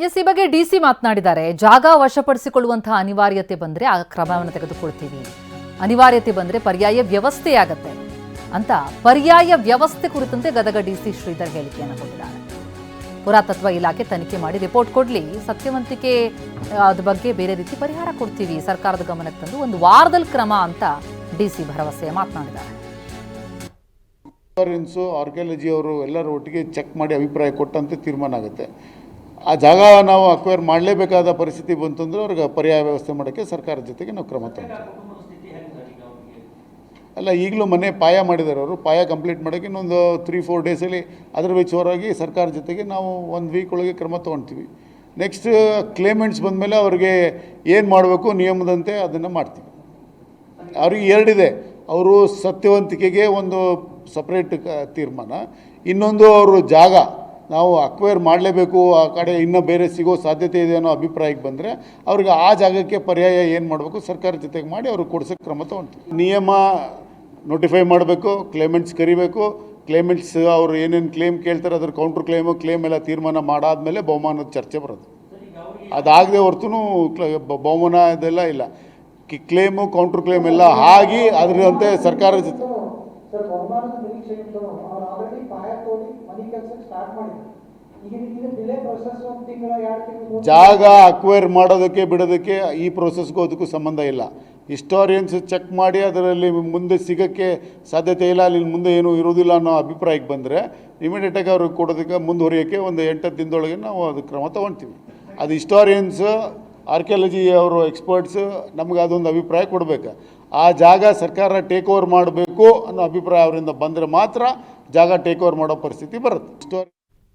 S, ಈ ಬಗ್ಗೆ DC ಮಾತನಾಡಿದ್ದಾರೆ. ಜಾಗ ವಶಪಡಿಸಿಕೊಳ್ಳುವಂತಹ ಅನಿವಾರ್ಯತೆ ಬಂದರೆ ಆ ಕ್ರಮವನ್ನು ತೆಗೆದುಕೊಳ್ತೀವಿ, ಅನಿವಾರ್ಯತೆ ಬಂದರೆ ಪರ್ಯಾಯ ವ್ಯವಸ್ಥೆಯಾಗತ್ತೆ ಅಂತ ಪರ್ಯಾಯ ವ್ಯವಸ್ಥೆ ಕುರಿತಂತೆ ಗದಗ ಡಿಸಿ ಶ್ರೀಧರ್ ಹೇಳಿಕೆಯನ್ನು ಕೊಟ್ಟಿದ್ದಾರೆ. ಪುರಾತತ್ವ ಇಲಾಖೆ ತನಿಖೆ ಮಾಡಿ ರಿಪೋರ್ಟ್ ಕೊಡಲಿ, ಸತ್ಯವಂತಿಕೆ ಅದ್ರ ಬಗ್ಗೆ ಬೇರೆ ರೀತಿ ಪರಿಹಾರ ಕೊಡ್ತೀವಿ, ಸರ್ಕಾರದ ಗಮನಕ್ಕೆ ತಂದು ಒಂದು ವಾರದಲ್ಲಿ ಕ್ರಮ ಅಂತ ಡಿಸಿ ಭರವಸೆ ಮಾತನಾಡಿದ್ದಾರೆ. ಆರ್ಕಿಯಾಲಜಿ ಅವರು ಎಲ್ಲರೂ ಒಟ್ಟಿಗೆ ಚೆಕ್ ಮಾಡಿ ಅಭಿಪ್ರಾಯ ಕೊಟ್ಟಂತೆ ತೀರ್ಮಾನ ಆಗುತ್ತೆ. ಆ ಜಾಗ ನಾವು ಅಕ್ವೈರ್ ಮಾಡಲೇಬೇಕಾದ ಪರಿಸ್ಥಿತಿ ಬಂತಂದ್ರೆ ಅವ್ರಿಗೆ ಪರ್ಯಾಯ ವ್ಯವಸ್ಥೆ ಮಾಡೋಕ್ಕೆ ಸರ್ಕಾರದ ಜೊತೆಗೆ ನಾವು ಕ್ರಮ ತಗೊಳ್ತೀವಿ. ಅಲ್ಲ, ಈಗಲೂ ಮನೆ ಪಾಯ ಮಾಡಿದ್ದಾರೆ ಅವರು. ಪಾಯ ಕಂಪ್ಲೀಟ್ ಮಾಡೋಕ್ಕೆ ಇನ್ನೊಂದು 3-4 ಡೇಸಲ್ಲಿ ಅದರ ವಿಚಾರವಾಗಿ ಸರ್ಕಾರ ಜೊತೆಗೆ ನಾವು 1 ವೀಕ್ ಒಳಗೆ ಕ್ರಮ ತೊಗೊಳ್ತೀವಿ. ನೆಕ್ಸ್ಟ್ ಕ್ಲೇಮೆಂಟ್ಸ್ ಬಂದಮೇಲೆ ಅವ್ರಿಗೆ ಏನು ಮಾಡಬೇಕು ನಿಯಮದಂತೆ ಅದನ್ನು ಮಾಡ್ತೀವಿ. ಅವ್ರಿಗೆ 2 ಇದೆ. ಅವರು ಸತ್ಯವಂತಿಕೆಗೆ ಒಂದು ಸಪ್ರೇಟ್ ತೀರ್ಮಾನ, ಇನ್ನೊಂದು ಅವರು ಜಾಗ ನಾವು ಅಕ್ವೈರ್ ಮಾಡಲೇಬೇಕು, ಆ ಕಡೆ ಇನ್ನೂ ಬೇರೆ ಸಿಗೋ ಸಾಧ್ಯತೆ ಇದೆ ಅನ್ನೋ ಅಭಿಪ್ರಾಯಕ್ಕೆ ಬಂದರೆ ಅವ್ರಿಗೆ ಆ ಜಾಗಕ್ಕೆ ಪರ್ಯಾಯ ಏನು ಮಾಡಬೇಕು ಸರ್ಕಾರ ಜೊತೆಗೆ ಮಾಡಿ ಅವ್ರಿಗೆ ಕೊಡ್ಸೋಕ್ಕೆ ಕ್ರಮ ತೊಗೊಳ್ತೀವಿ. ನಿಯಮ ನೋಟಿಫೈ ಮಾಡಬೇಕು, ಕ್ಲೇಮೆಂಟ್ಸ್ ಕರಿಬೇಕು, ಕ್ಲೇಮೆಂಟ್ಸ್ ಅವರು ಏನೇನು ಕ್ಲೇಮ್ ಕೇಳ್ತಾರೆ ಅದ್ರ ಕೌಂಟ್ರ್ ಕ್ಲೇಮ್ ಎಲ್ಲ ತೀರ್ಮಾನ ಮಾಡಾದಮೇಲೆ ಬಹುಮಾನದ ಚರ್ಚೆ ಬರೋದು. ಅದಾಗದೆ ಹೊರತು ಬಹುಮಾನ ಇದೆಲ್ಲ ಇಲ್ಲ. ಕ್ಲೇಮು ಕೌಂಟ್ರ್ ಕ್ಲೇಮ್ ಎಲ್ಲ ಆಗಿ ಅದರಂತೆ ಸರ್ಕಾರ ಜೊತೆ ಜಾಗ ಅಕ್ವೈರ್ ಮಾಡೋದಕ್ಕೆ ಬಿಡೋದಕ್ಕೆ ಈ ಪ್ರೋಸೆಸ್ಗೂ ಅದಕ್ಕೂ ಸಂಬಂಧ ಇಲ್ಲ. ಹಿಸ್ಟೋರಿಯನ್ಸ್ ಚೆಕ್ ಮಾಡಿ ಅದರಲ್ಲಿ ಮುಂದೆ ಸಿಗೋಕ್ಕೆ ಸಾಧ್ಯತೆ ಇಲ್ಲ, ಅಲ್ಲಿ ಮುಂದೆ ಏನೂ ಇರೋದಿಲ್ಲ ಅನ್ನೋ ಅಭಿಪ್ರಾಯಕ್ಕೆ ಬಂದರೆ ಇಮಿಡಿಯೇಟಾಗಿ ಅವ್ರಿಗೆ ಕೊಡೋದಕ್ಕೆ ಮುಂದುವರಿಯೋಕ್ಕೆ ಒಂದು 8 ದಿನದೊಳಗೆ ನಾವು ಅದು ಕ್ರಮ ತೊಗೊಳ್ತೀವಿ. ಅದು ಹಿಸ್ಟೋರಿಯನ್ಸ್ ಆರ್ಕಿಯಾಲಜಿ ಅವರು ಎಕ್ಸ್ಪರ್ಟ್ಸ್ ನಮಗೆ ಅದೊಂದು ಅಭಿಪ್ರಾಯ ಕೊಡಬೇಕು. ಆ ಜಾಗ ಸರ್ಕಾರ ಟೇಕ್ ಓವರ್ ಮಾಡಬೇಕು ಅನ್ನೋ ಅಭಿಪ್ರಾಯ ಅವರಿಂದ ಬಂದರೆ ಮಾತ್ರ ಜಾಗ ಟೇಕ್ ಓವರ್ ಮಾಡೋ ಪರಿಸ್ಥಿತಿ ಬರುತ್ತೆ.